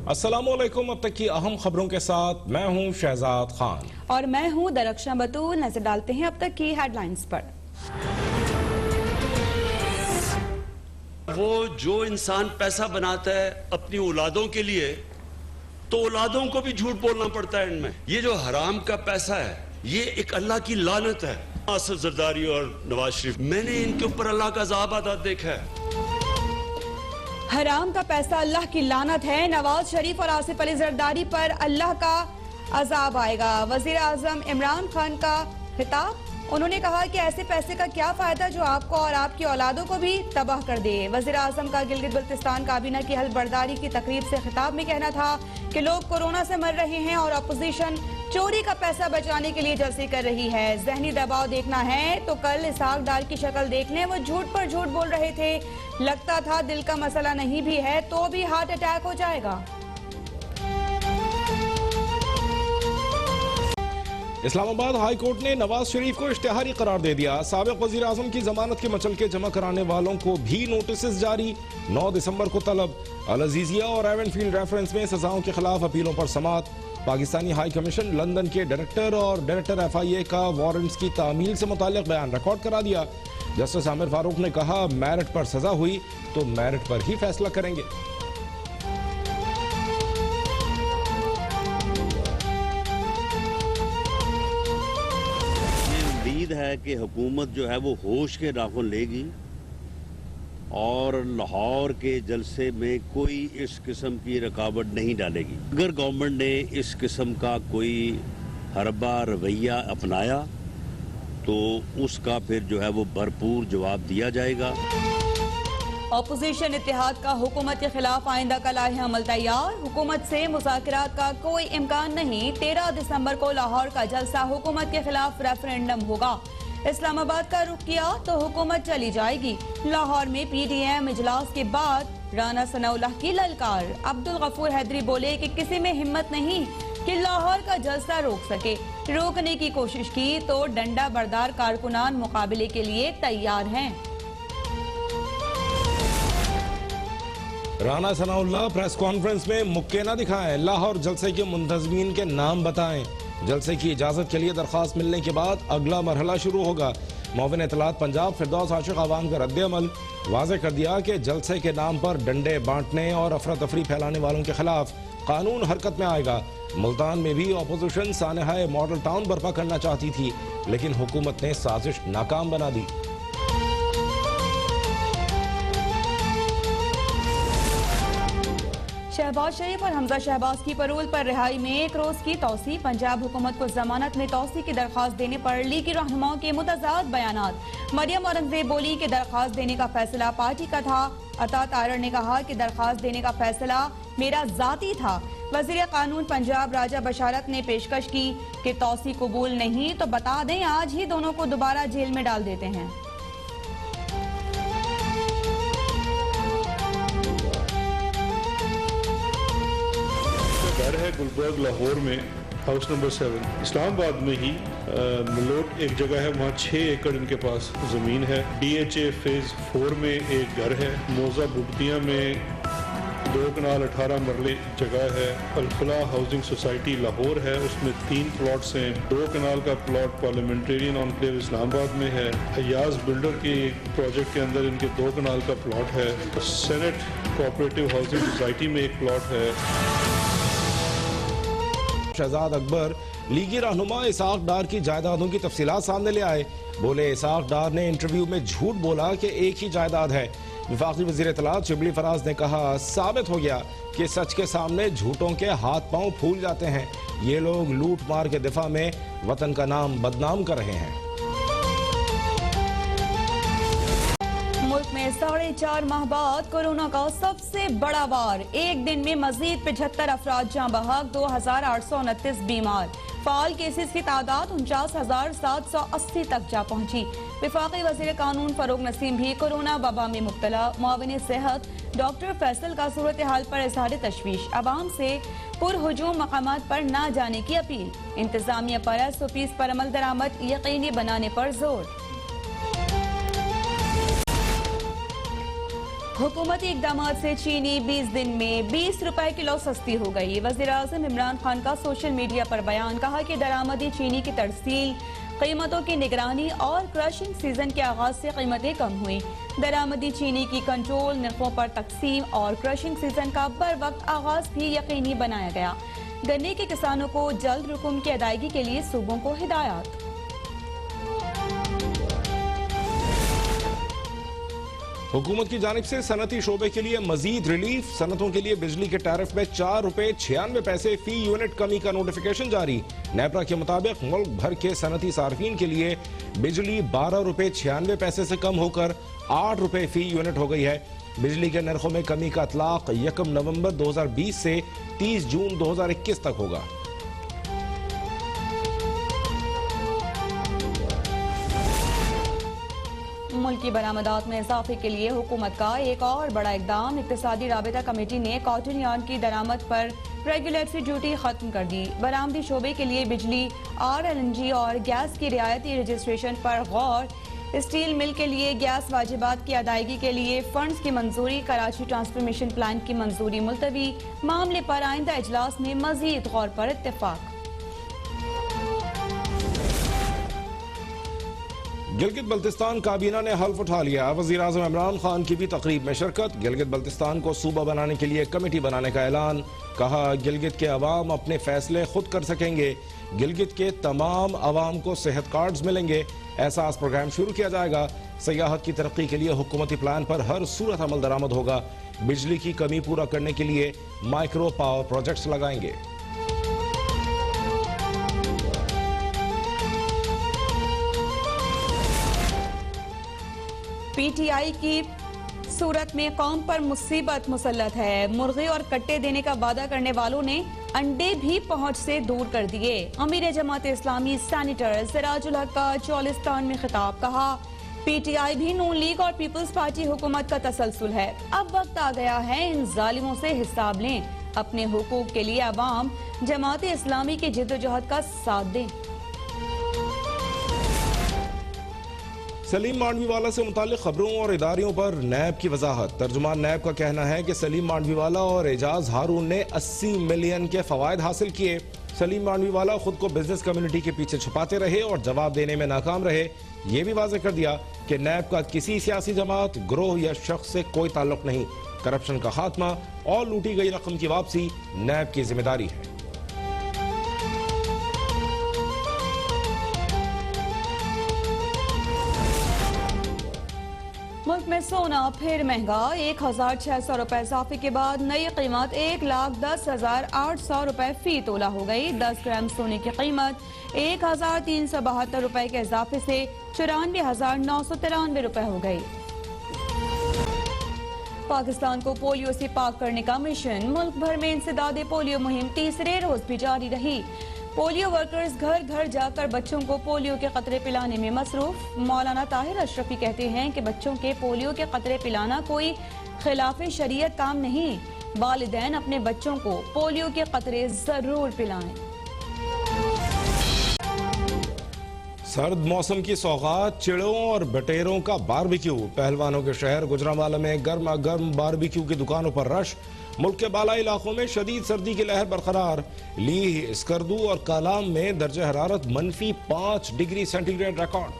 अस्सलामुअलैकुम। अब तक की अहम खबरों के साथ मैं हूं शहजाद खान और मैं हूं दरख्शां बतूल। नजर डालते हैं अब तक की हेडलाइंस पर। वो जो इंसान पैसा बनाता है अपनी औलादों के लिए, तो औलादों को भी झूठ बोलना पड़ता है इनमें। ये जो हराम का पैसा है, ये एक अल्लाह की लानत है। आसिफ जरदारी और नवाज शरीफ, मैंने इनके ऊपर अल्लाह का अज़ाब आता देखा है। हराम का पैसा अल्लाह की लानत है। नवाज शरीफ और आसिफ अली जरदारी पर अल्लाह का अजाब आएगा। वजीर आजम इमरान खान का खिताब। उन्होंने कहा कि ऐसे पैसे का क्या फायदा जो आपको और आपकी औलादों को भी तबाह कर दे। वजीर आजम का गिलगित बल्तिस्तान काबीना की हल्फबर्दारी की तकरीब से खिताब में कहना था कि लोग कोरोना से मर रहे हैं और अपोजिशन चोरी का पैसा बचाने के लिए जलसे कर रही है। जहनी दबाव देखना है तो कल इसहाक डार की शक्ल देख लें। वो झूठ पर झूठ बोल रहे थे। लगता था दिल का मसला नहीं भी है तो भी हार्ट अटैक हो जाएगा। इस्लामाबाद हाई कोर्ट ने नवाज शरीफ को इश्तिहारी करार दे दिया। साबिक वजीर आजम की जमानत के मचलके जमा कराने वालों को भी नोटिस जारी। 9 दिसंबर को तलब। अल अजीजिया और एवनफील्ड रेफरेंस में सजाओं के खिलाफ अपीलों पर समात। पाकिस्तानी हाई कमीशन लंदन के डायरेक्टर और डायरेक्टर FIA का वारंट्स की तामील से मुताल्लिक बयान रिकॉर्ड करा दिया। जस्टिस आमिर फारूक ने कहा, मेरिट पर सजा हुई तो मेरिट पर ही फैसला करेंगे। उम्मीद है कि हुकूमत जो है वो होश के नाखून लेगी और लाहौर के जलसे में कोई इस किस्म की रुकावट नहीं डालेगी। अगर गवर्नमेंट ने इस किस्म का कोई हरबा रवैया अपनाया तो उसका फिर जो है वो भरपूर जवाब दिया जाएगा। ऑपोजिशन इत्तेहाद का हुकूमत के खिलाफ आइंदा का लाहे अमल तैयार। हुकूमत से मुज़ाकरात का कोई इम्कान नहीं। 13 दिसंबर को लाहौर का जलसा हुकूमत के खिलाफ रेफरेंडम होगा। इस्लामाबाद का रुख किया तो हुकूमत चली जाएगी। लाहौर में PTM इजलास के बाद राना सनाउल्लाह की ललकार। अब्दुल गफूर हैदरी बोले कि किसी में हिम्मत नहीं कि लाहौर का जलसा रोक सके। रोकने की कोशिश की तो डंडा बरदार कारकुनान मुकाबले के लिए तैयार हैं। राना सनाउल्लाह प्रेस कॉन्फ्रेंस में मुक्के न दिखाएं। लाहौर जलसे के मुंतजमीन के नाम बताएं। जलसे की इजाजत के लिए दरखास्त मिलने के बाद अगला मरहला शुरू होगा। मोविन इत्तलात पंजाब फिरदौस आशिक आवाम का रद्द-ए-अमल। वाज़ेह कर दिया कि जलसे के नाम पर डंडे बांटने और अफरा तफरी फैलाने वालों के खिलाफ कानून हरकत में आएगा। मुल्तान में भी अपोजिशन सानहाए मॉडल टाउन बर्पा करना चाहती थी, लेकिन हुकूमत ने साजिश नाकाम बना दी। शहबाज शरीफ और हमजा शहबाज की परोल पर रिहाई में 1 रोज की तौसी। पंजाब हुकूमत को जमानत में तौसी की दरखास्त देने पर लीगी रहनुमाओं के मुतजाद बयानात। मरियम औरंगजेब बोली कि दरखास्त देने का फैसला पार्टी का था। अता तारर ने कहा कि दरखास्त देने का फैसला मेरा जाती था। वजीर कानून पंजाब राजा बशारत ने पेशकश की कि तौसी कबूल नहीं तो बता दें आज ही दोनों को दोबारा जेल में डाल देते हैं। घर है गुलबर्ग लाहौर में, हाउस नंबर 7। इस्लामाबाद में ही मलोट एक जगह है, वहाँ 6 एकड़ इनके पास ज़मीन है। DHA फेज़ 4 में एक घर है। मोजा बुगतिया में 2 कनाल 18 मरले जगह है। अलफला हाउसिंग सोसाइटी लाहौर है, उसमें 3 प्लॉट्स हैं। 2 कनाल का प्लॉट पार्लियामेंटेरियन एनक्लेव इस्लामाबाद में है। अयाज बिल्डर के प्रोजेक्ट के अंदर इनके 2 कनाल का प्लॉट है। सेनेट कोऑपरेटिव हाउसिंग सोसाइटी में एक प्लॉट है। शहजाद अकबर लीगी रहनुमा इसहाक डार की जायदादों की तफसीलात सामने ले आए। बोले, इसहाक डार ने इंटरव्यू में झूठ बोला कि एक ही जायदाद है। वफाकी वजीर इत्तलात शिबली फराज ने कहा, साबित हो गया कि सच के सामने झूठों के हाथ पांव फूल जाते हैं। ये लोग लूट मार के दिफा में वतन का नाम बदनाम कर रहे हैं। मुल्क में 4.5 माह बाद कोरोना का सबसे बड़ा वार। एक दिन में मजीद 75 अफराद जाँ बहक, 2829 बीमार। फाल केसेस की तादाद 49,780 तक जा पहुंची। वफाकी वज़ीर कानून फरूक नसीम भी कोरोना वबा में मुब्तला। मुआविन सेहत डॉक्टर फैसल का सूरत हाल पर इज़हार तशवीश। अवाम से पुरहुजूम मकामात पर न जाने की अपील। इंतजामिया पर SOPs पर अमल दरामद यकीनी बनाने पर जोर। हुकूमती इकदाम से चीनी 20 दिन में 20 रुपए किलो सस्ती हो गई। वज़ीर आज़म इमरान खान का सोशल मीडिया पर बयान, कहा कि दरामदी चीनी की तरसील, कीमतों की निगरानी और क्रशिंग सीजन के आगाज से कीमतें कम हुई। दरामदी चीनी की कंट्रोल, निर्खों पर तकसीम और क्रशिंग सीजन का बर वक्त आगाज भी यकीनी बनाया गया। गन्ने के किसानों को जल्द रकूम की अदायगी के लिए सूबों को हिदायत। हुकूमत की जानिब से सनती शोबे के लिए मजीद रिलीफ। सनतों के लिए बिजली के टैरिफ में 4 रुपए 96 पैसे फी यूनिट कमी का नोटिफिकेशन जारी। नेपरा के मुताबिक मुल्क भर के सनती सार्फिन के लिए बिजली 12 रुपए 96 पैसे से कम होकर 8 रुपए फी यूनिट हो गई है। बिजली के नरखों में कमी का इतलाक 1 नवंबर 2020 से 30 जून 2021 तक होगा। मुल्क की बरामदात में इजाफे के लिए हुकूमत का एक और बड़ा इकदाम। इक्तिसादी राबिता कमेटी ने कॉटन यार्न की दरामद पर रेगुलेटरी ड्यूटी खत्म कर दी। बरामदी शोबे के लिए बिजली, RLNG और गैस की रियायती रजिस्ट्रेशन पर गौर। स्टील मिल के लिए गैस वाजिबात की अदायगी के लिए फंड्स की मंजूरी। कराची ट्रांसफॉर्मेशन प्लान की मंजूरी मुलतवी। मामले पर आइंदा इजलास में मजीद गौर पर इत्तेफाक। गिलगित बल्तिस्तान काबीना ने हल्फ उठा लिया। वज़ीर आज़म इमरान खान की भी तकरीब में शिरकत। गिलगित बल्तिस्तान को सूबा बनाने के लिए कमेटी बनाने का ऐलान। कहा, गिलगित के अवाम अपने फैसले खुद कर सकेंगे। गिलगित के तमाम अवाम को सेहत कार्ड्स मिलेंगे। एहसास प्रोग्राम शुरू किया जाएगा। सयाहत की तरक्की के लिए हुकूमती प्लान पर हर सूरत अमल दरामद होगा। बिजली की कमी पूरा करने के लिए माइक्रो पावर प्रोजेक्ट्स लगाएंगे। PTI की सूरत में कौम पर मुसीबत मुसल्लत है। मुर्गे और कट्टे देने का वादा करने वालों ने अंडे भी पहुंच से दूर कर दिए। अमीर जमात इस्लामी सेनेटर सिराजुल हक का चौलिस्तान में खिताब। कहा, PTI भी नून लीग और पीपल्स पार्टी हुकूमत का तसलसल है। अब वक्त आ गया है इन जालिमों से हिसाब लें। अपने हुकूक के लिए अवाम जमात इस्लामी की जिद्दोजहद का साथ दें। सलीम मांडवीवाला से मुतालिक खबरों और इदारियों पर नैब की वजाहत। तर्जुमान नैब का कहना है कि सलीम मांडवीवाला और एजाज हारून ने 80 मिलियन के फवायद हासिल किए। सलीम मांडवीवाला खुद को बिजनेस कम्युनिटी के पीछे छुपाते रहे और जवाब देने में नाकाम रहे। ये भी वाज़ेह कर दिया कि नैब का किसी सियासी जमात, ग्रोह या शख्स से कोई ताल्लुक नहीं। करप्शन का खात्मा और लूटी गई रकम की वापसी नैब की जिम्मेदारी है। मुल्क में सोना फिर महंगा। 1,600 रुपए इजाफे के बाद नई कीमत 1,10,800 रुपए फी तोला हो गई। 10 ग्राम सोने की कीमत 1,372 रुपए के इजाफे से 94,993 रुपए हो गई। पाकिस्तान को पोलियो से पाक करने का मिशन। मुल्क भर में इंसदाद पोलियो मुहिम तीसरे रोज भी जारी रही। पोलियो वर्कर्स घर घर जाकर बच्चों को पोलियो के कतरे पिलाने में मसरूफ। मौलाना ताहिर अशरफी कहते हैं कि बच्चों के पोलियो के कतरे पिलाना कोई खिलाफ शरीयत काम नहीं। वालिदैन अपने बच्चों को पोलियो के कतरे जरूर पिलाएं। सर्द मौसम की सौगात, चिड़ों और बटेरों का बारबेक्यू। पहलवानों के शहर गुजरांवाला में गर्मा गर्म बारबेक्यू की दुकानों पर रश। मुल्क के बालाई इलाकों में शदीद सर्दी की लहर बरकरार। लीह, स्कर्दू और कालाम में दर्जा हरारत -5 डिग्री सेंटीग्रेड रिकॉर्ड।